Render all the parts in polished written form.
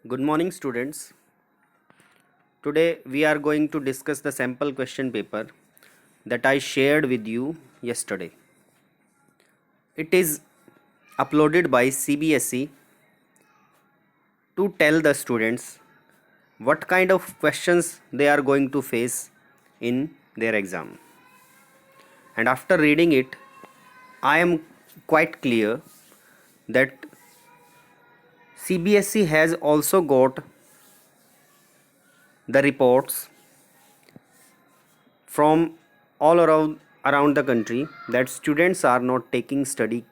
Good morning, students. Today we are going to discuss the sample question paper that I shared with you yesterday. It is uploaded by CBSE to tell the students what kind of questions they are going to face in their exam. And after reading it, I am quite clear that CBSE has also got the reports from all around the country that students are not taking study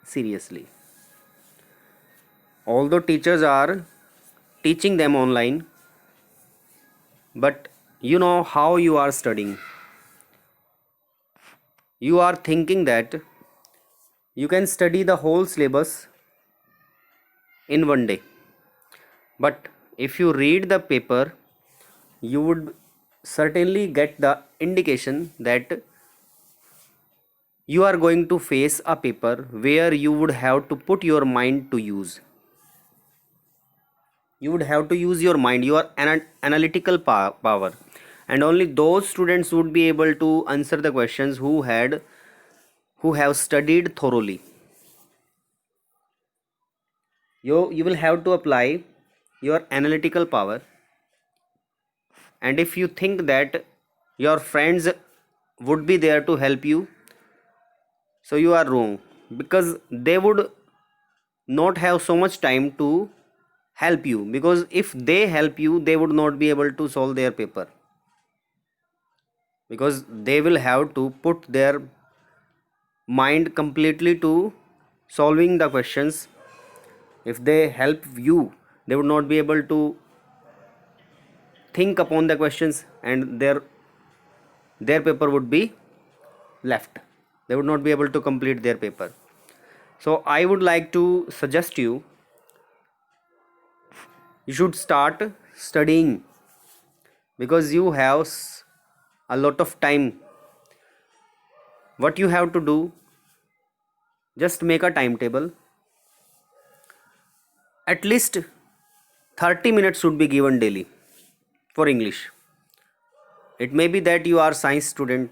seriously. Although teachers are teaching them online, but you know how you are studying. You are thinking that you can study the whole syllabus in one day. But if you read the paper, you would certainly get the indication that you are going to face a paper where you would have to put your mind to use. You would have to use your mind, your analytical power, and only those students would be able to answer the questions who have studied thoroughly. You will have to apply your analytical power, and if you think that your friends would be there to help you, so you are wrong, because they would not have so much time to help you, because if they help you they would not be able to solve their paper, because they will have to put their mind completely to solving the questions. If they help you, they would not be able to think upon the questions, and their paper would be left. They would not be able to complete their paper. So I would like to suggest you should start studying, because you have a lot of time. What you have to do, just make a timetable. At least 30 minutes should be given daily for English. It may be that you are science student,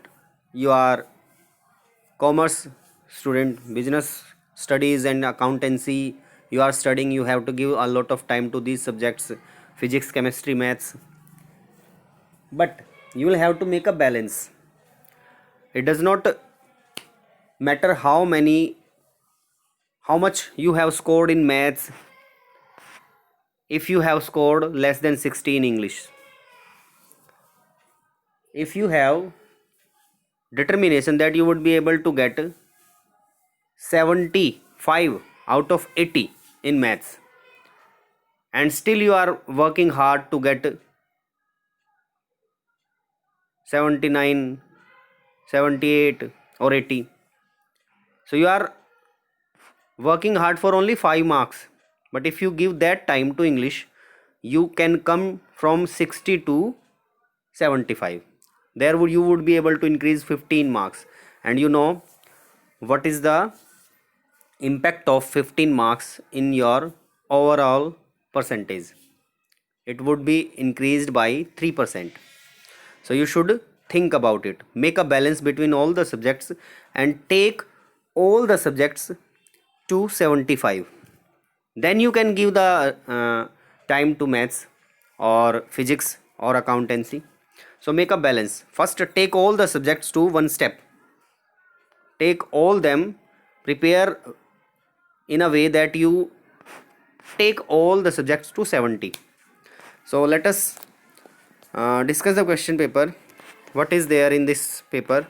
you are commerce student, business studies and accountancy you are studying, you have to give a lot of time to these subjects, physics, chemistry, maths. But you will have to make a balance. It does not matter how much you have scored in maths if you have scored less than 60 in English. If you have determination that you would be able to get 75 out of 80 in maths, and still you are working hard to get 79, 78 or 80, so you are working hard for only 5 marks. But if you give that time to English, you can come from 60 to 75. There you would be able to increase 15 marks. And you know what is the impact of 15 marks in your overall percentage? It would be increased by 3%. So you should think about it. Make a balance between all the subjects and take all the subjects to 75. Then you can give the time to maths or physics or accountancy. So make a balance. First, take all the subjects to one step. Take all them, prepare in a way that you take all the subjects to 70. So let us discuss the question paper. What is there in this paper?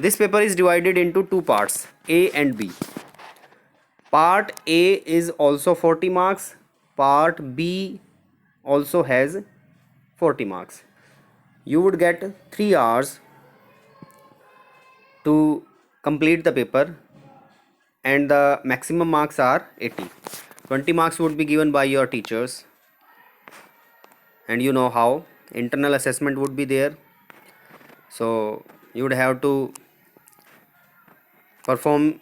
This paper is divided into two parts, A and B. Part A is also 40 marks. Part B also has 40 marks. You would get 3 hours to complete the paper, and the maximum marks are 80. 20 marks would be given by your teachers, and you know how internal assessment would be there. So you would have to perform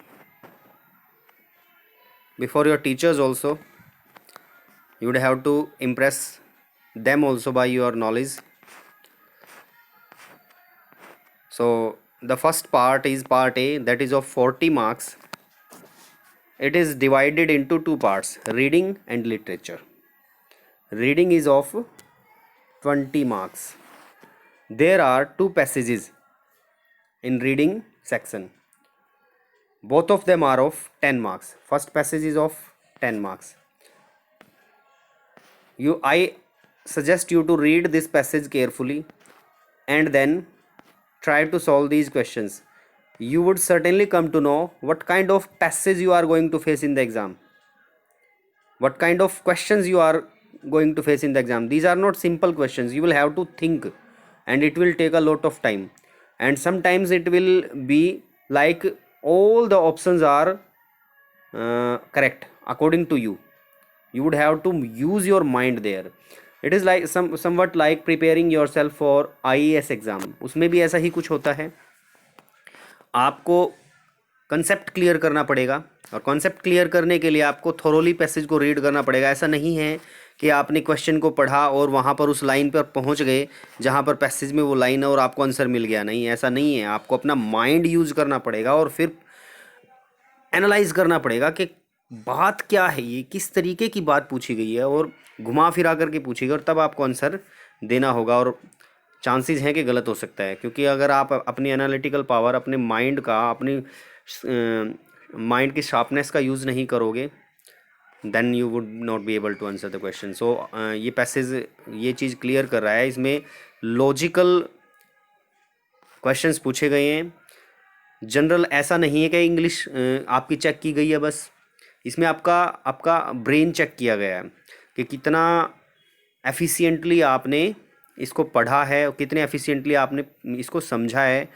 before your teachers also. You would have to impress them also by your knowledge. So the first part is part A, that is of 40 marks. It is divided into two parts, reading and literature. Reading is of 20 marks. There are two passages in reading section. Both of them are of 10 marks. First passage is of 10 marks. I suggest you to read this passage carefully and then try to solve these questions. You would certainly come to know what kind of passage you are going to face in the exam, what kind of questions you are going to face in the exam. These are not simple questions. You will have to think, and it will take a lot of time, and sometimes it will be like all the options are correct according to you. You would have to use your mind there. It is like somewhat like preparing yourself for IAS exam. उसमें भी ऐसा ही कुछ होता है. आपको concept clear करना पड़ेगा, और कॉन्सेप्ट क्लियर करने के लिए आपको थोरोली पैसेज को रीड करना पड़ेगा. ऐसा नहीं है कि आपने क्वेश्चन को पढ़ा और वहाँ पर उस लाइन पर पहुँच गए जहाँ पर पैसेज में वो लाइन है और आपको आंसर मिल गया. नहीं, ऐसा नहीं है. आपको अपना माइंड यूज करना पड़ेगा और फिर एनालाइज करना पड़ेगा कि बात क्या है, ये किस तरीके की बात पूछी गई है, और घुमा फिरा करके पूछी गई, और तब आपको आंसर देना होगा. और चांसेस हैं कि गलत हो सकता है, क्योंकि अगर आप अपनी एनालिटिकल पावर, अपने माइंड का, अपनी माइंड की शार्पनेस का यूज़ नहीं करोगे, then you would not be able to answer the question. So ये पैसेज ये चीज़ क्लियर कर रहा है. इसमें लॉजिकल क्वेश्चंस पूछे गए हैं. जनरल ऐसा नहीं है कि इंग्लिश आपकी चेक की गई है बस. इसमें आपका ब्रेन चेक किया गया है कि कितना एफिशिएंटली आपने इसको पढ़ा है और कितने एफिशिएंटली आपने इसको समझा है.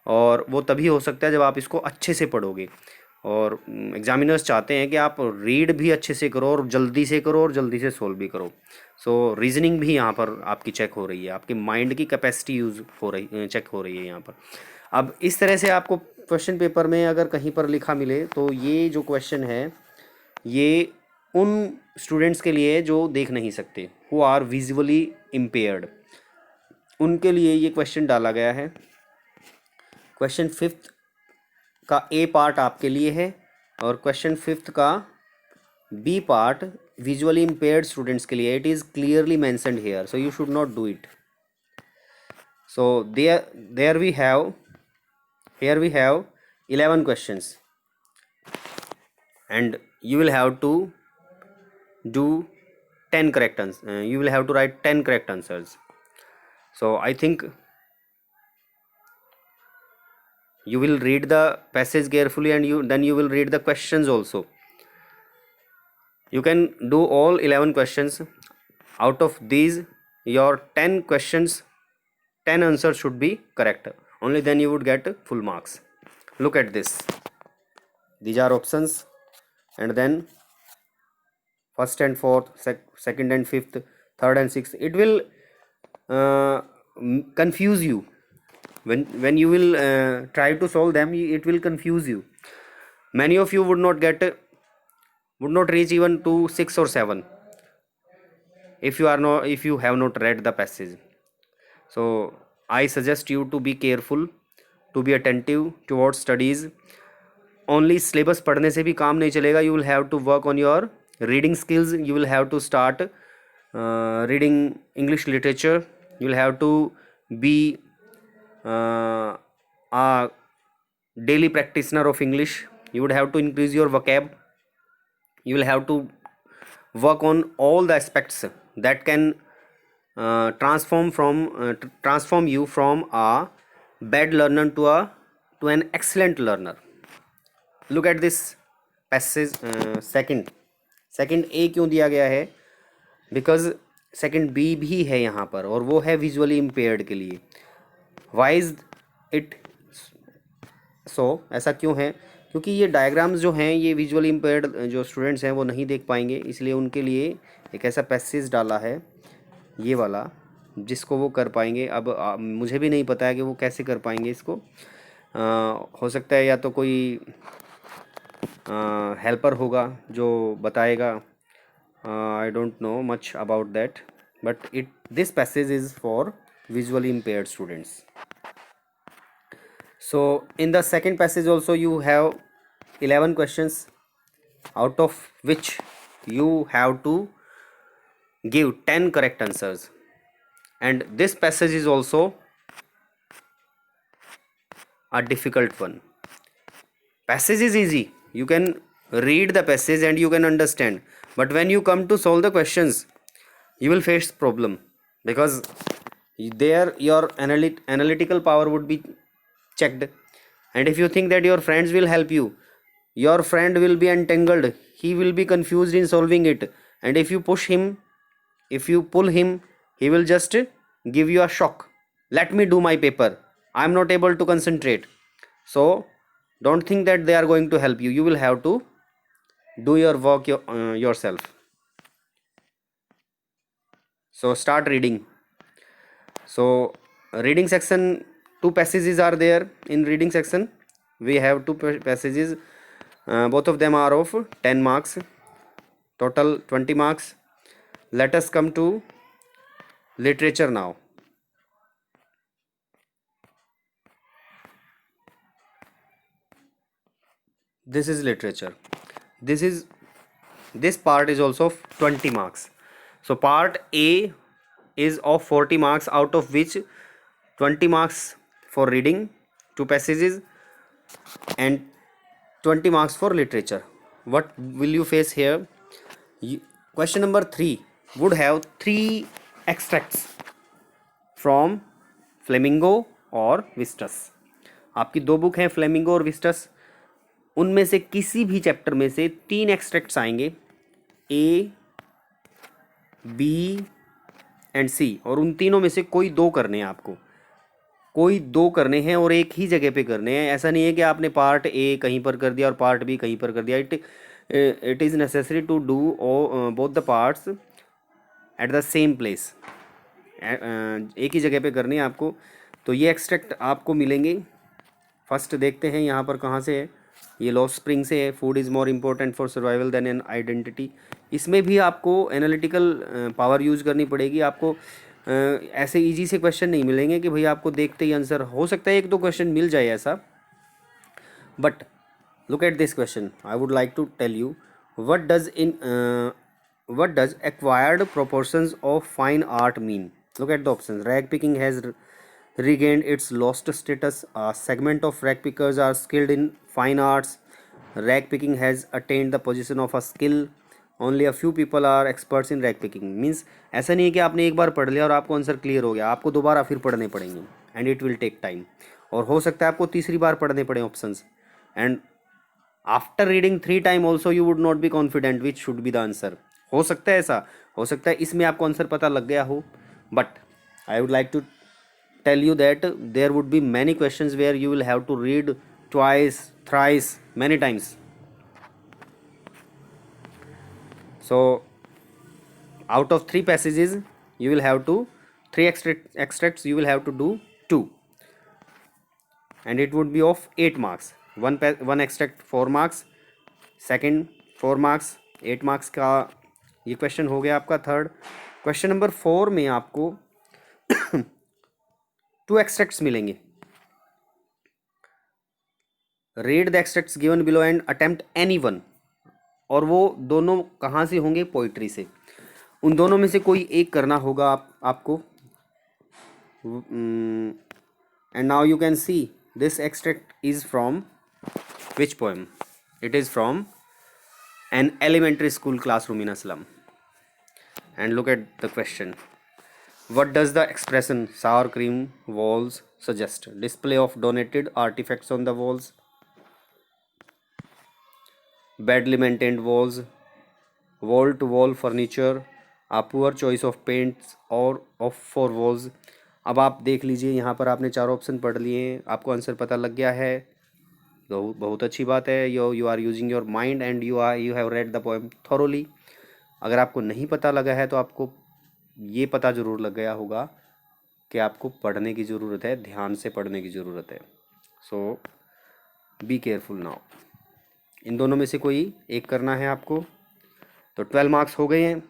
और वो तभी हो सकता है जब आप इसको अच्छे से पढ़ोगे. और एग्जामिनर्स चाहते हैं कि आप रीड भी अच्छे से करो और जल्दी से करो और जल्दी से सोल्व भी करो. सो रीजनिंग भी यहाँ पर आपकी चेक हो रही है, आपके माइंड की कैपेसिटी यूज़ हो रही चेक हो रही है यहाँ पर. अब इस तरह से आपको क्वेश्चन पेपर में अगर कहीं पर लिखा मिले तो ये जो क्वेश्चन है ये उन स्टूडेंट्स के लिए जो देख नहीं सकते, हु आर विजुअली इम्पेयर्ड, उनके लिए ये क्वेश्चन डाला गया है. क्वेश्चन 5th का ए पार्ट आपके लिए है और क्वेश्चन 5th का B part visually impaired students के लिए. It is clearly mentioned here, so you should not do it. So there we have here we have 11 questions and you will have to do 10 correct answers. You will have to write 10 correct answers. So I think you will read the passage carefully and then you will read the questions also. You can do all 11 questions. Out of these, your 10 questions, 10 answers should be correct. Only then you would get full marks. Look at this. These are options, and then first and fourth, second and fifth, third and sixth. It will confuse you when you will try to solve them. It will confuse you. Many of you would not reach even to 6 or 7 if you have not read the passage. So I suggest you to be careful, to be attentive towards studies. Only syllabus पढ़ने से भी काम नहीं चलेगा. You will have to work on your reading skills. You will have to start reading English literature. You will have to be a daily practitioner of English. You would have to increase your vocab. You will have to work on all the aspects that can transform you from a bad learner to an excellent learner. Look at this passage. Second ए क्यों दिया गया है? Because second B भी है यहाँ पर, और वो है विजुअली इम्पेयर्ड के लिए. Why is it so? ऐसा क्यों है? क्योंकि ये डायग्राम्स जो हैं ये विजुअली इम्पेयर्ड जो स्टूडेंट्स हैं वो नहीं देख पाएंगे, इसलिए उनके लिए एक ऐसा पैसेज डाला है ये वाला जिसको वो कर पाएंगे. अब मुझे भी नहीं पता है कि वो कैसे कर पाएंगे इसको. हो सकता है या तो कोई हेल्पर होगा जो बताएगा, I don't know much about that, but this passage is for visually impaired students. So in the second passage also you have 11 questions, out of which you have to give 10 correct answers. And this passage is also a difficult one. Passage is easy. You can read the passage and you can understand. But when you come to solve the questions, you will face problem, because there your analytical power would be checked. And if you think that your friends will help you, your friend will be entangled. He will be confused in solving it. And if you push him, if you pull him, he will just give you a shock. Let me do my paper. I am not able to concentrate. So don't think that they are going to help you. You will have to do your work yourself. So start reading. So reading section, two passages are there in reading section. We have two passages. Both of them are of 10 marks. Total 20 marks. Let us come to literature now. This is literature. This part is also of 20 marks. So part A is of 40 marks, out of which 20 marks for reading, two passages, and 20 marks for literature. What will you face here? Question number 3 would have 3 extracts from flamingo और विस्टस. आपकी दो book हैं, flamingo और विस्टस. उनमें से किसी भी chapter में से 3 एक्सट्रैक्ट्स आएंगे, ए, बी एंड सी, और उन तीनों में से कोई दो करने हैं आपको. कोई दो करने हैं और एक ही जगह पे करने हैं. ऐसा नहीं है कि आपने पार्ट ए कहीं पर कर दिया और पार्ट बी कहीं पर कर दिया. It is necessary to do both the parts at the same place. एक ही जगह पे करनी है आपको. तो ये एक्सट्रैक्ट आपको मिलेंगे. फर्स्ट देखते हैं यहाँ पर कहाँ से है. ये लॉ स्प्रिंग से है. Food is more important for survival than an identity. इसमें भी आपको एनालिटिकल पावर यूज़ करनी पड़ेगी. आपको ऐसे इजी से क्वेश्चन नहीं मिलेंगे कि भाई आपको देखते ही आंसर. हो सकता है एक दो क्वेश्चन मिल जाए ऐसा, but look at this question. I would like to tell you what does acquired proportions of fine art mean. Look at the options. Rag picking has regained its lost status. A segment of rag pickers are skilled in fine arts. Rag picking has attained the position of a skill. Only a few people are experts in rag picking. Means ऐसा नहीं है कि आपने एक बार पढ़ लिया और आपको आंसर क्लियर हो गया. आपको दोबारा फिर पढ़ने पड़ेंगे and it will take time. और हो सकता है आपको तीसरी बार पढ़ने पड़े options. And after reading 3 time also you would not be confident which should be the answer. हो सकता है ऐसा. हो सकता है इसमें आपको आंसर पता लग गया हो, but I would like to tell you that there would be many questions where you will have to read twice, thrice, many times. So out of 3 passages you will have to 3 extracts you will have to do 2, and it would be of 8 marks. one extract 4 marks, second 4 marks, 8 marks का ये question हो गया आपका third. Question number 4 में आपको 2 extracts मिलेंगे. Read the extracts given below and attempt any one. और वो दोनों कहाँ से होंगे? पोइट्री से. उन दोनों में से कोई एक करना होगा आपको. And now you can see this extract is from which poem. It is from an elementary school classroom in a slum. And look at the question. What does the expression sour cream walls suggest? Display of donated artifacts on the walls, badly maintained walls, wall to wall furniture, a poor choice of paints or of for walls. अब आप देख लीजिए, यहाँ पर आपने चारों option पढ़ लिए, आपको आंसर पता लग गया है. तो बहुत अच्छी बात है. You are using your mind and you have read the poem thoroughly. अगर आपको नहीं पता लगा है तो आपको ये पता ज़रूर लग गया होगा कि आपको पढ़ने की ज़रूरत है, ध्यान से पढ़ने की ज़रूरत है. सो बी केयरफुल नाउ. इन दोनों में से कोई एक करना है आपको. तो तो 12 मार्क्स हो गए हैं।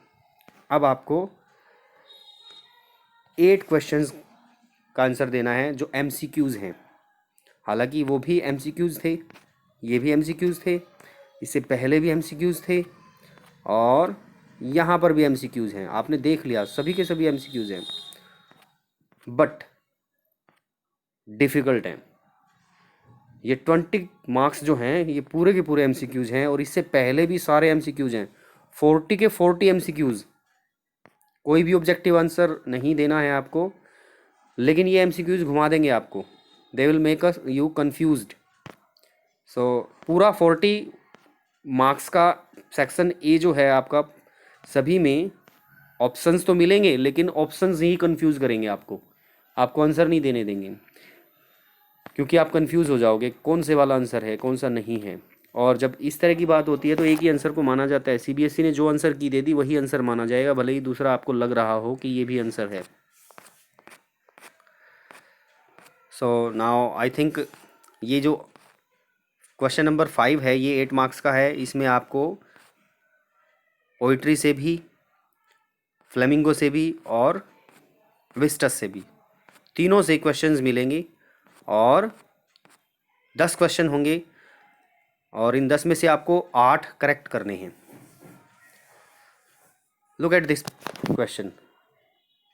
अब आपको 8 क्वेश्चंस का आंसर देना है जो MCQs हैं। हालांकि वो भी MCQs थे, ये भी MCQs थे, इससे पहले भी MCQs थे और यहाँ पर भी MCQs हैं। आपने देख लिया सभी के सभी MCQs हैं, बट डिफ़िकल्ट हैं। ये 20 मार्क्स जो हैं ये पूरे के पूरे MCQs हैं और इससे पहले भी सारे MCQs हैं, 40 के 40 MCQs। कोई भी ऑब्जेक्टिव आंसर नहीं देना है आपको, लेकिन ये MCQs घुमा देंगे आपको। They will make us you confused. So पूरा 40 मार्क्स का सेक्शन ए जो है आपका, सभी में ऑप्शंस तो मिलेंगे लेकिन ऑप्शंस ही कंफ्यूज करेंगे आपको आंसर नहीं देने देंगे, क्योंकि आप कंफ्यूज हो जाओगे कौन से वाला आंसर है कौन सा नहीं है। और जब इस तरह की बात होती है तो एक ही आंसर को माना जाता है। CBSE ने जो आंसर की दे दी वही आंसर माना जाएगा, भले ही दूसरा आपको लग रहा हो कि ये भी आंसर है। सो नाउ आई थिंक ये जो क्वेश्चन नंबर 5 है ये 8 मार्क्स का है। इसमें आपको पोइट्री से भी, फ्लेमिंगो से भी और विस्टस से भी, तीनों से क्वेश्चंस मिलेंगे और 10 क्वेश्चन होंगे और इन 10 में से आपको 8 करेक्ट करने हैं। Look at this question,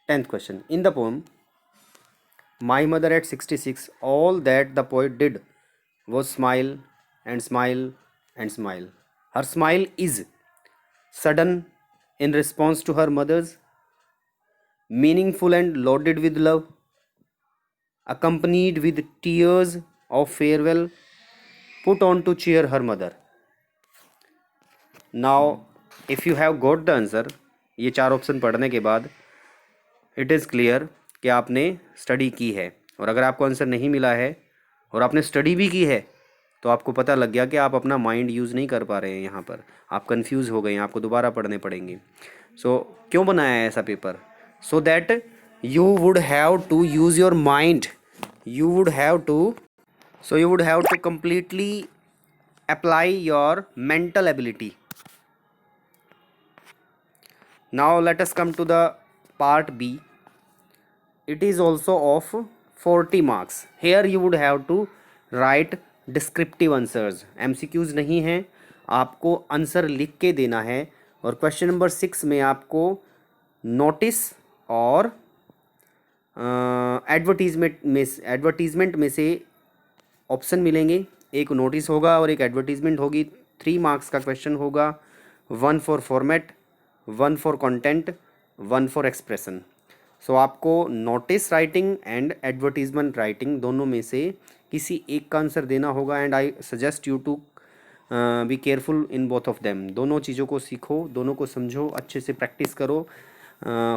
10th question. In the pome my mother eight 66 all that the poet did was smile and smile and smile. Her smile is sudden in response to her mother's, meaningful and loaded with love, accompanied with tears of farewell, put on to cheer her mother. Now, if you have got the answer, ये 4 option पढ़ने के बाद it is clear कि आपने study की है। और अगर आपको आंसर नहीं मिला है और आपने स्टडी भी की है तो आपको पता लग गया कि आप अपना माइंड यूज़ नहीं कर पा रहे हैं। यहाँ पर आप कंफ्यूज हो गए हैं, आपको दोबारा पढ़ने पड़ेंगे। सो क्यों बनाया है ऐसा पेपर? So that you would have to use your mind, you would have to completely apply your mental ability. Now let us come to the part B. It is also of 40 marks. Here you would have to write descriptive answers. MCQs नहीं हैं, आपको answer लिख के देना है। और question number 6 में आपको नोटिस और एडवर्टीजमेंट में से ऑप्शन मिलेंगे। एक नोटिस होगा और एक एडवर्टीजमेंट होगी। 3 मार्क्स का क्वेश्चन होगा, 1 for format, 1 for content, 1 for expression. So आपको notice writing and advertisement writing दोनों में से किसी एक का आंसर देना होगा। And I suggest you to be careful in both of them. दोनों चीज़ों को सीखो, दोनों को समझो, अच्छे से प्रैक्टिस करो।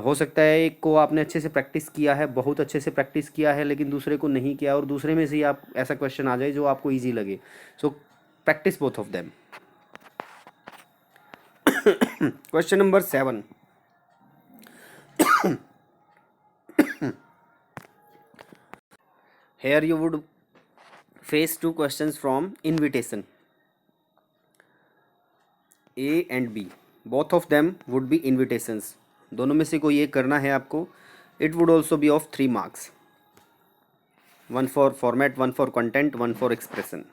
हो सकता है एक को आपने अच्छे से प्रैक्टिस किया है, बहुत अच्छे से प्रैक्टिस किया है, लेकिन दूसरे को नहीं किया और दूसरे में से ही आप ऐसा क्वेश्चन आ जाए जो आपको ईजी लगे। So practice both of them. Question number 7। Here you would face 2 questions from invitation, A and B. Both of them would be invitations. दोनों में से कोई एक करना है आपको। It would also be of 3 marks. 1 for format, 1 for content, 1 for expression.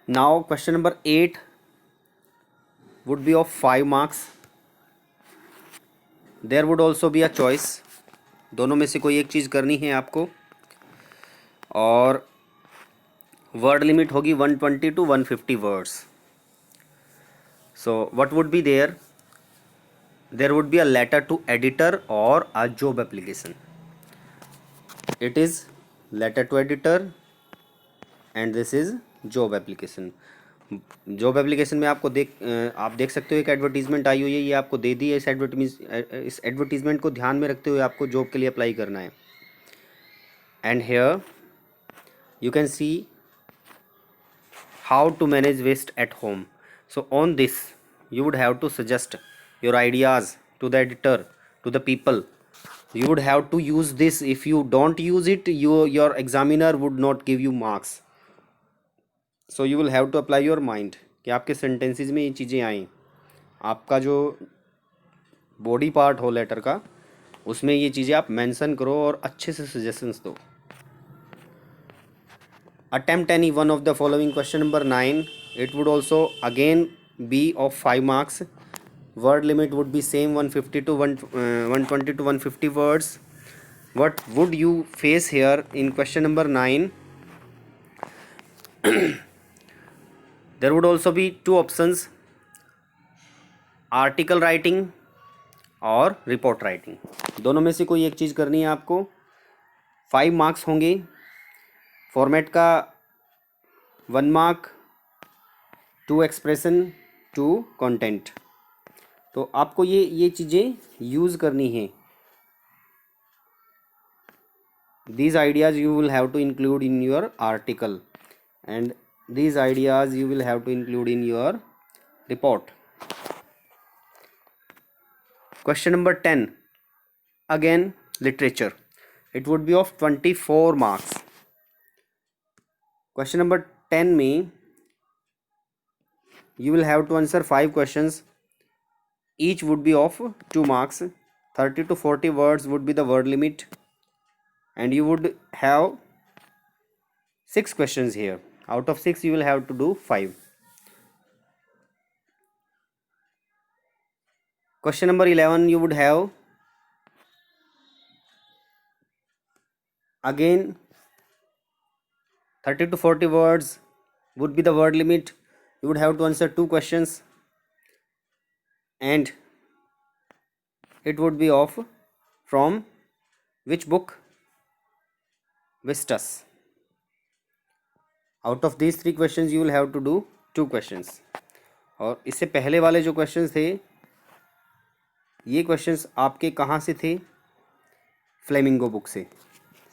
Now question number 8 would be of 5 marks. There would also be a choice. दोनों में से कोई एक चीज़ करनी है आपको और वर्ड लिमिट होगी 120 to 150 words. So what would be there? There would be a letter to editor और a job application. It is letter to editor and this is job application. Job application में आप देख सकते हो एक advertisement आई हुई है, ये आपको दे दी है। इस एडवर्टीजमेंट को ध्यान में रखते हुए आपको जॉब के लिए अप्लाई करना है। And here you can see how to manage waste at home. So on this you would have to suggest your ideas to the editor, to the people. You would have to use this. If you don't use it, your examiner would not give you marks. So you will have to apply your mind. कि आपके sentences में ये चीज़ें आएँ। आपका जो body part हो letter का, उसमें ये चीज़ें आप मेंशन करो और अच्छे से सजेशंस दो। Attempt any one of the following. Question number 9. It would also again be of 5 marks. Word limit would be same 150 to 120 to 150 words. What would you face here in question number 9? There would also be two options, article writing और report writing. दोनों में से कोई एक चीज़ करनी है आपको। 5 marks होंगे। फॉर्मेट का 1 मार्क, 2 एक्सप्रेशन, 2 कंटेंट। तो आपको ये चीज़ें यूज़ करनी है। These ideas you will have to include in your article and these ideas you will have to include in your report. Question number 10. Again, literature. It would be of 24 marks. Question number 10 में you will have to answer 5 questions. Each would be of 2 marks. 30 to 40 words would be the word limit. And you would have 6 questions here. Out of 6 you will have to do 5. Question number 11 you would have again 30 to 40 words would be the word limit. You would have to answer 2 questions and it would be of from which book? Vistas. Out of these 3 questions you will have to do 2 questions. और इससे पहले वाले जो questions थे, ये questions आपके कहाँ से थे? फ्लेमिंगो बुक से।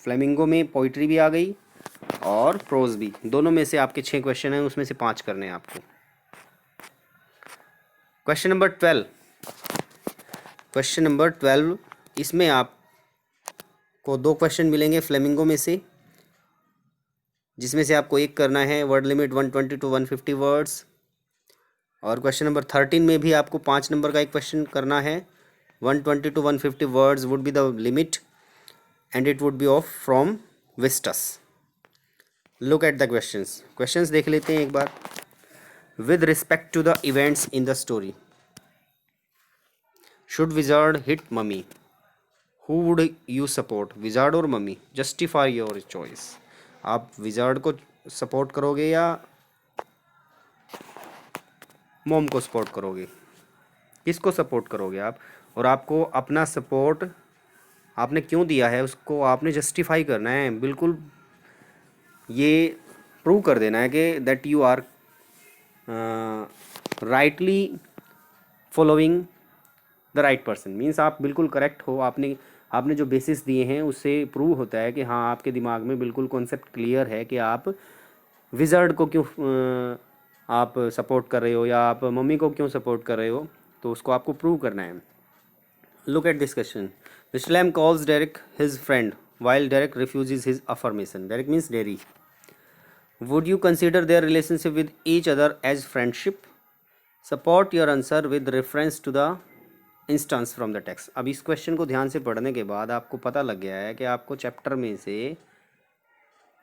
फ्लेमिंगो में पोइट्री भी आ गई और प्रोज भी। दोनों में से आपके 6 क्वेश्चन हैं, उसमें से 5 करने हैं आपको। Question number 12। क्वेश्चन नंबर 12, इसमें आपको 2 क्वेश्चन मिलेंगे फ्लेमिंगो में से, जिसमें से आपको एक करना है वर्ड लिमिट 120 टू 150 वर्ड्स। और क्वेश्चन नंबर 13 में भी आपको 5 नंबर का एक क्वेश्चन करना है। 120 to 150 words would be the limit and it would be of from Vistas. Look at the questions देख लेते हैं एक बार। With respect to the events in the story, should wizard hit mummy? Who would you support, wizard और mummy? Justify your choice. आप wizard को support करोगे या मॉम को सपोर्ट करोगे? किसको सपोर्ट करोगे आप? और आपको अपना सपोर्ट आपने क्यों दिया है उसको आपने जस्टिफाई करना है। बिल्कुल ये प्रूव कर देना है कि that you are rightly following the right person. Means आप बिल्कुल करेक्ट हो। आपने जो बेसिस दिए हैं उससे प्रूव होता है कि हाँ, आपके दिमाग में बिल्कुल कॉन्सेप्ट क्लियर है कि आप विज़र्ड को क्यों आप सपोर्ट कर रहे हो या आप मम्मी को क्यों सपोर्ट कर रहे हो। तो उसको आपको प्रूव करना है। Look at this question. Mister Lam calls Derek his friend while Derek refuses his affirmation. Derek means Derry. Would you consider their relationship with each other as friendship? Support your answer with reference to the instance from the text. अब इस question को ध्यान से पढ़ने के बाद आपको पता लग गया है कि आपको चैप्टर में से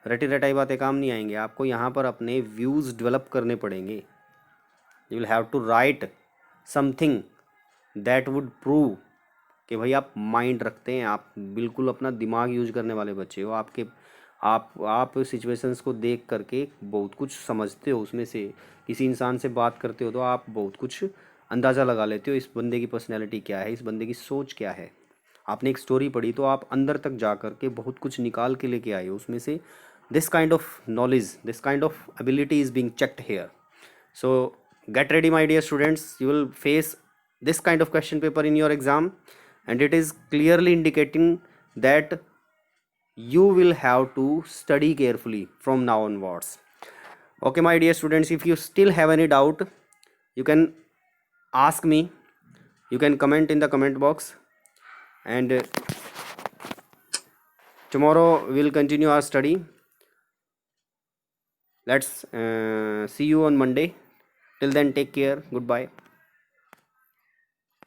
रटी रटाई बातें काम नहीं आएंगे। आपको यहाँ पर अपने व्यूज़ डेवलप करने पड़ेंगे। You will have to write something that would prove कि भाई आप माइंड रखते हैं, आप बिल्कुल अपना दिमाग यूज करने वाले बच्चे हो। आप सिचुएशंस को देख करके बहुत कुछ समझते हो। उसमें से किसी इंसान से बात करते हो तो आप बहुत कुछ अंदाज़ा लगा लेते हो, इस बंदे की पर्सनैलिटी क्या है, इस बंदे की सोच क्या है। आपने एक स्टोरी पढ़ी तो आप अंदर तक जा कर के बहुत कुछ निकाल के लेके आए हो उसमें से। This kind of knowledge, this kind of ability is being checked here. So get ready my dear students, you will face this kind of question paper in your exam and it is clearly indicating that you will have to study carefully from now onwards. Okay my dear students, if you still have any doubt you can ask me, you can comment in the comment box and tomorrow we will continue our study. Let's see you on Monday. Till then, take care. Goodbye.